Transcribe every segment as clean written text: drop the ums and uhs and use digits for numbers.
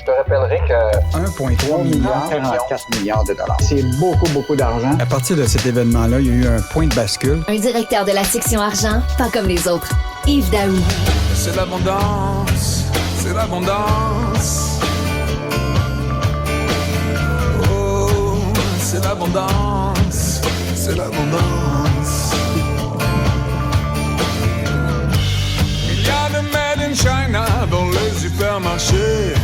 te rappellerai que 1,3 milliard, 44 milliards de dollars. C'est beaucoup, beaucoup d'argent. À partir de cet événement-là, il y a eu un point de bascule. Un directeur de la section argent, pas comme les autres. Yves Daou. C'est l'abondance, c'est l'abondance. Oh, c'est l'abondance, c'est l'abondance. Il y a le Made in China dans les supermarchés.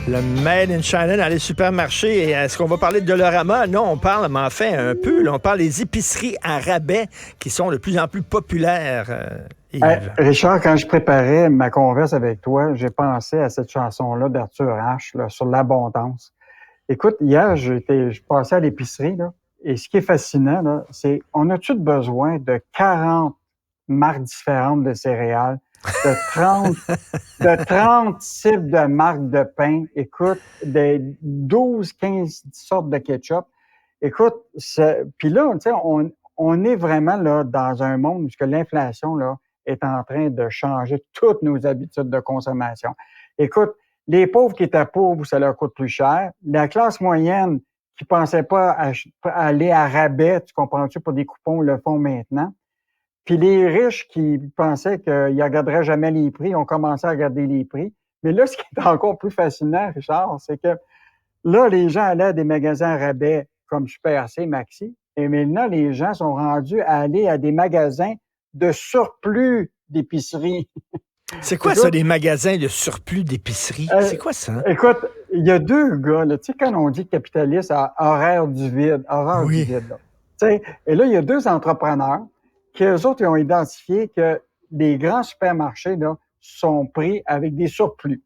Le Made in China dans les supermarchés. Est-ce qu'on va parler de Dollarama? Non, on parle, mais en fait, un peu. Là, on parle des épiceries à rabais qui sont de plus en plus populaires. Richard, quand je préparais ma converse avec toi, j'ai pensé à cette chanson-là d'Arthur H. Là, sur l'abondance. Écoute, hier, je passais à l'épicerie, là, et ce qui est fascinant, là, c'est on a-tu besoin de 40 marques différentes de céréales, de 30 types de marques de pain, écoute, des 12, 15 sortes de ketchup. Écoute, puis là, tu sais, on est vraiment là dans un monde où l'inflation là est en train de changer toutes nos habitudes de consommation. Écoute, les pauvres qui étaient pauvres, ça leur coûte plus cher. La classe moyenne qui pensait pas aller à rabais, tu comprends-tu, pour des coupons, le font maintenant. Puis les riches qui pensaient qu'ils ne regarderaient jamais les prix ont commencé à regarder les prix. Mais là, ce qui est encore plus fascinant, Richard, c'est que là, les gens allaient à des magasins à rabais comme Super C, Maxi, et maintenant, les gens sont rendus à aller à des magasins de surplus d'épicerie. C'est quoi ça, des magasins de surplus d'épicerie? C'est quoi ça? Écoute, il y a deux gars, là, tu sais, quand on dit capitaliste à horaire du vide, là. Tu sais, et là, il y a deux entrepreneurs qui, eux autres, ils ont identifié que les grands supermarchés, là, sont pris avec des surplus.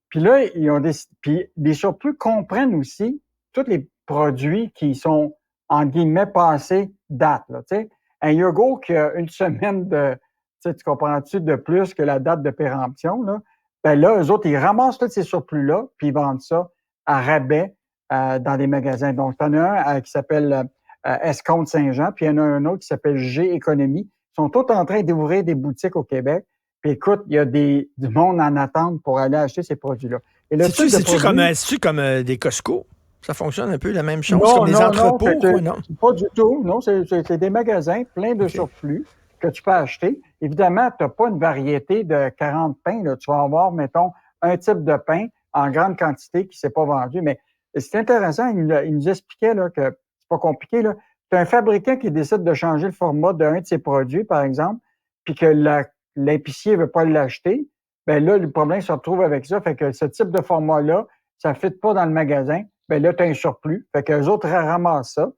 Puis là, ils ont puis les surplus comprennent aussi tous les produits qui sont, en guillemets, passés date, là, tu sais. Un yogourt qui a une semaine tu comprends-tu, de plus que la date de péremption, là? Ben là, eux autres, ils ramassent tous ces surplus-là, puis ils vendent ça à rabais dans des magasins. Donc, tu en as un qui s'appelle Escompte Saint-Jean, puis il y en a un autre qui s'appelle G-Économie. Ils sont tous en train d'ouvrir des boutiques au Québec. Puis écoute, il y a du monde en attente pour aller acheter ces produits-là. C'est-tu comme des Costco? Ça fonctionne un peu la même chose, comme des entrepôts? Non, pas du tout. Non, c'est des magasins pleins de surplus que tu peux acheter. Évidemment, tu n'as pas une variété de 40 pains. Là. Tu vas avoir, mettons, un type de pain en grande quantité qui ne s'est pas vendu. Mais c'est intéressant, il nous expliquait là, que c'est pas compliqué. Tu as un fabricant qui décide de changer le format d'un de ses produits, par exemple, puis que l'épicier ne veut pas l'acheter. Ben là, le problème se retrouve avec ça. Fait que ce type de format-là, ça ne fit pas dans le magasin. Ben là, tu as un surplus. Fait qu'eux autres ramassent ça.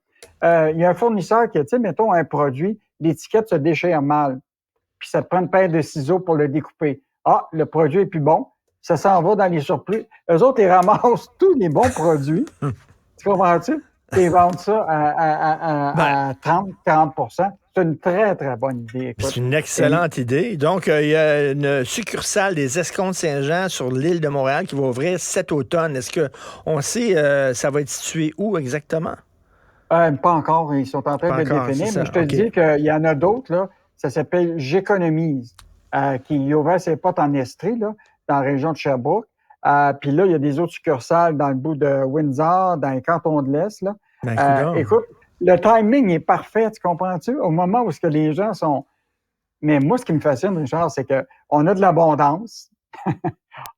Il y a un fournisseur qui a, tu sais, mettons, un produit, l'étiquette se déchire mal. Puis ça te prend une paire de ciseaux pour le découper. Ah, le produit est plus bon. Ça s'en va dans les surplus. Eux autres, ils ramassent tous les bons produits. Tu comprends-tu? Ils vendent ça à 30-40%. C'est une très, très bonne idée. Écoute. C'est une excellente idée. Donc, il y a une succursale des Escomptes Saint-Jean sur l'île de Montréal qui va ouvrir cet automne. Est-ce qu'on sait, ça va être situé où exactement? Pas encore. Ils sont en train de le définir. Mais je te dis qu'il y en a d'autres, là. Ça s'appelle J'économise, qui a ouvert ses portes en Estrie, là, dans la région de Sherbrooke. Puis là, il y a des autres succursales dans le bout de Windsor, dans les cantons de l'Est, là. Écoute, le timing est parfait, tu comprends-tu? Au moment où les gens sont... Mais moi, ce qui me fascine, Richard, c'est qu'on a de l'abondance,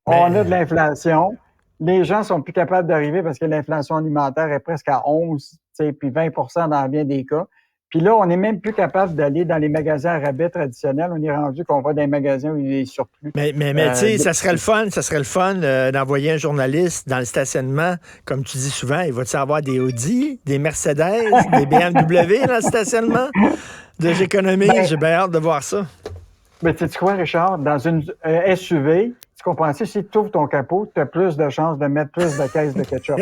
on a de l'inflation, les gens sont plus capables d'arriver parce que l'inflation alimentaire est presque à 11, puis 20% dans bien des cas. Puis là, on n'est même plus capable d'aller dans les magasins à rabais traditionnels. On est rendu qu'on va dans les magasins où il y a des surplus. Mais tu sais, ça serait le fun d'envoyer un journaliste dans le stationnement. Comme tu dis souvent, il va-tu avoir des Audi, des Mercedes, des BMW dans le stationnement? J'économise, j'ai bien hâte de voir ça. Mais tu sais quoi, Richard? Dans une SUV, tu comprends-tu? Si tu ouvres ton capot, tu as plus de chances de mettre plus de caisses de ketchup.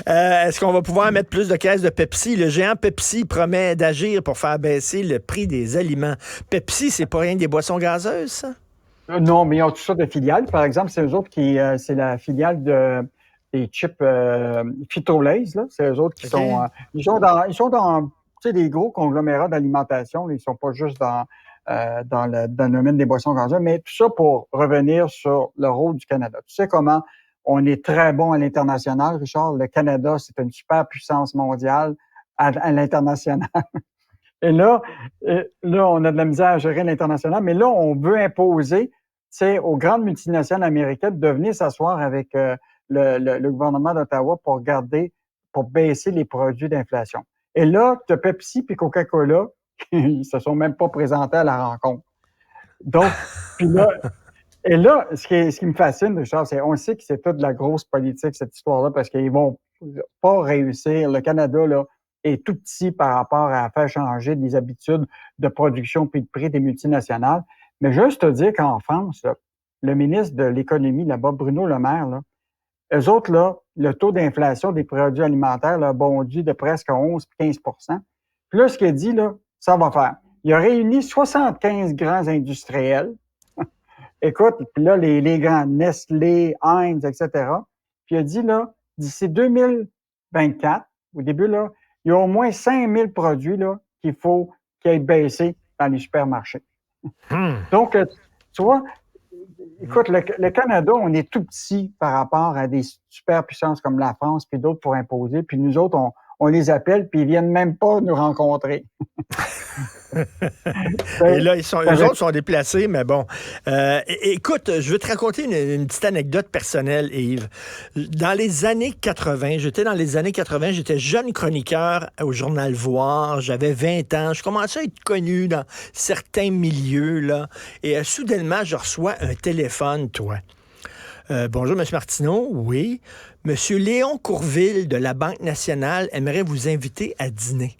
Est-ce qu'on va pouvoir mettre plus de caisses de Pepsi? Le géant Pepsi promet d'agir pour faire baisser le prix des aliments. Pepsi, c'est pas rien que des boissons gazeuses, ça? Non, mais ils ont tout ça de filiales. Par exemple, c'est eux autres qui... c'est la filiale des chips Frito-Lay's, là. C'est eux autres qui sont... ils sont dans tu sais, des gros conglomérats d'alimentation. Ils sont pas juste dans dans le domaine des boissons gazeuses. Mais tout ça pour revenir sur le rôle du Canada. Tu sais comment on est très bon à l'international, Richard. Le Canada, c'est une super puissance mondiale à l'international. Et là, on a de la misère à gérer l'international, mais là, on veut imposer, tu sais, aux grandes multinationales américaines de venir s'asseoir avec le gouvernement d'Ottawa pour baisser les produits d'inflation. Et là, tu as Pepsi puis Coca-Cola qui se sont même pas présentés à la rencontre. Donc, puis là, et là, ce qui me fascine, Richard, c'est on sait que c'est toute de la grosse politique, cette histoire-là, parce qu'ils vont pas réussir. Le Canada, là, est tout petit par rapport à faire changer des habitudes de production puis de prix des multinationales. Mais juste te dire qu'en France, là, le ministre de l'Économie, là-bas, Bruno Le Maire, là, eux autres, là, le taux d'inflation des produits alimentaires là, a bondi de presque 11-15 %. Puis là, ce qu'il a dit, là, ça va faire. Il a réuni 75 grands industriels. Écoute, puis là, les grands Nestlé, Heinz, etc. Puis il a dit, là, d'ici 2024, au début, là, il y a au moins 5000 produits là, qu'il faut qu'ils aient baissé dans les supermarchés. Donc, tu vois, écoute, le Canada, on est tout petit par rapport à des superpuissances comme la France puis d'autres pour imposer. Puis nous autres, on les appelle puis ils viennent même pas nous rencontrer. Et là, eux autres sont déplacés, mais bon. Écoute, je veux te raconter une petite anecdote personnelle, Yves. Dans les années 80, j'étais jeune chroniqueur au Journal Voir, j'avais 20 ans, je commençais à être connu dans certains milieux, là, et soudainement, je reçois un téléphone, toi. Bonjour, M. Martineau. Oui. M. Léon Courville de la Banque nationale aimerait vous inviter à dîner.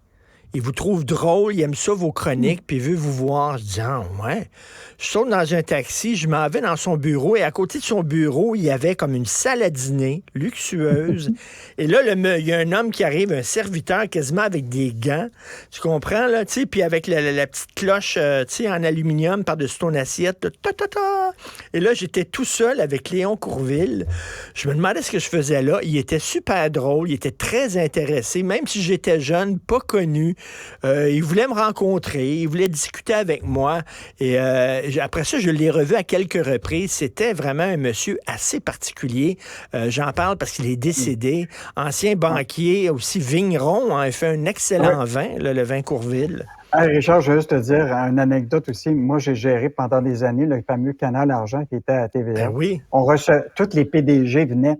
Il vous trouve drôle, il aime ça, vos chroniques, puis il veut vous voir. Je dis, ah, ouais. Je saute dans un taxi, je m'en vais dans son bureau, et à côté de son bureau, il y avait comme une salle à dîner luxueuse. Et là, il y a un homme qui arrive, un serviteur, quasiment avec des gants. Tu comprends, là, tu sais, puis avec la petite cloche, tu sais, en aluminium par-dessus ton assiette. Ta-ta-ta. Et là, j'étais tout seul avec Léon Courville. Je me demandais ce que je faisais là. Il était super drôle, il était très intéressé, même si j'étais jeune, pas connu. Il voulait me rencontrer, il voulait discuter avec moi. Et après ça, je l'ai revu à quelques reprises. C'était vraiment un monsieur assez particulier. J'en parle parce qu'il est décédé. Ancien banquier, aussi vigneron. Hein, il fait un excellent vin, là, le vin Courville. Hey Richard, je veux juste te dire une anecdote aussi. Moi, j'ai géré pendant des années le fameux Canal Argent qui était à TVA. Ben oui. On recevait, tous les PDG venaient.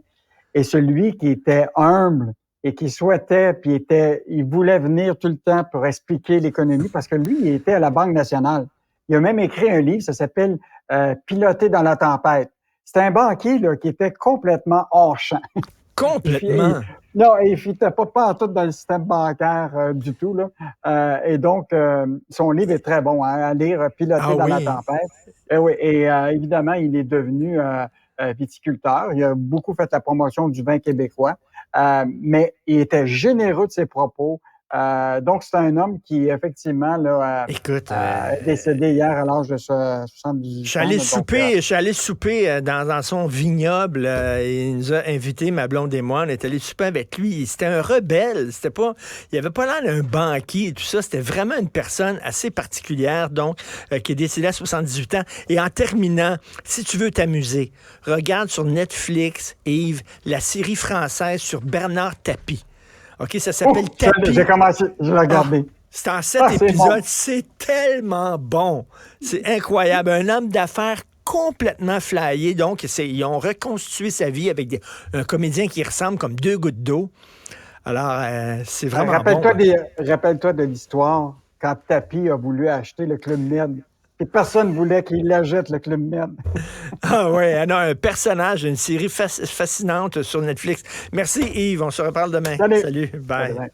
Et celui qui était humble et qui souhaitait, puis il voulait venir tout le temps pour expliquer l'économie, parce que lui, il était à la Banque nationale. Il a même écrit un livre, ça s'appelle Piloter dans la tempête. C'était un banquier là, qui était complètement hors champ. Complètement. Non, il ne fitait pas en tout dans le système bancaire du tout. Là. Et donc, son livre est très bon à lire, Piloter dans la tempête. Et évidemment, il est devenu viticulteur. Il a beaucoup fait la promotion du vin québécois, mais il était généreux de ses propos. Donc, c'est un homme qui, effectivement, là, est décédé hier à l'âge de 78 ans. Je suis allé souper dans son vignoble. Il nous a invités, ma blonde et moi. On est allé souper avec lui. C'était un rebelle. Il avait pas l'air d'un banquier et tout ça. C'était vraiment une personne assez particulière, donc, qui est décédée à 78 ans. Et en terminant, si tu veux t'amuser, regarde sur Netflix, Yves, la série française sur Bernard Tapie. OK, ça s'appelle Tapie. J'ai commencé, je l'ai regardé. C'est en 7 épisodes. Bon. C'est tellement bon. C'est incroyable. Un homme d'affaires complètement flyé. Donc, ils ont reconstitué sa vie avec un comédien qui ressemble comme deux gouttes d'eau. Alors, c'est vraiment Rappelle-toi de l'histoire quand Tapie a voulu acheter le Club Med. Et personne ne voulait qu'il l'achète, le Club Med. Ah oui, un personnage, une série fascinante sur Netflix. Merci Yves, on se reparle demain. Salut. Salut, bye. Salut.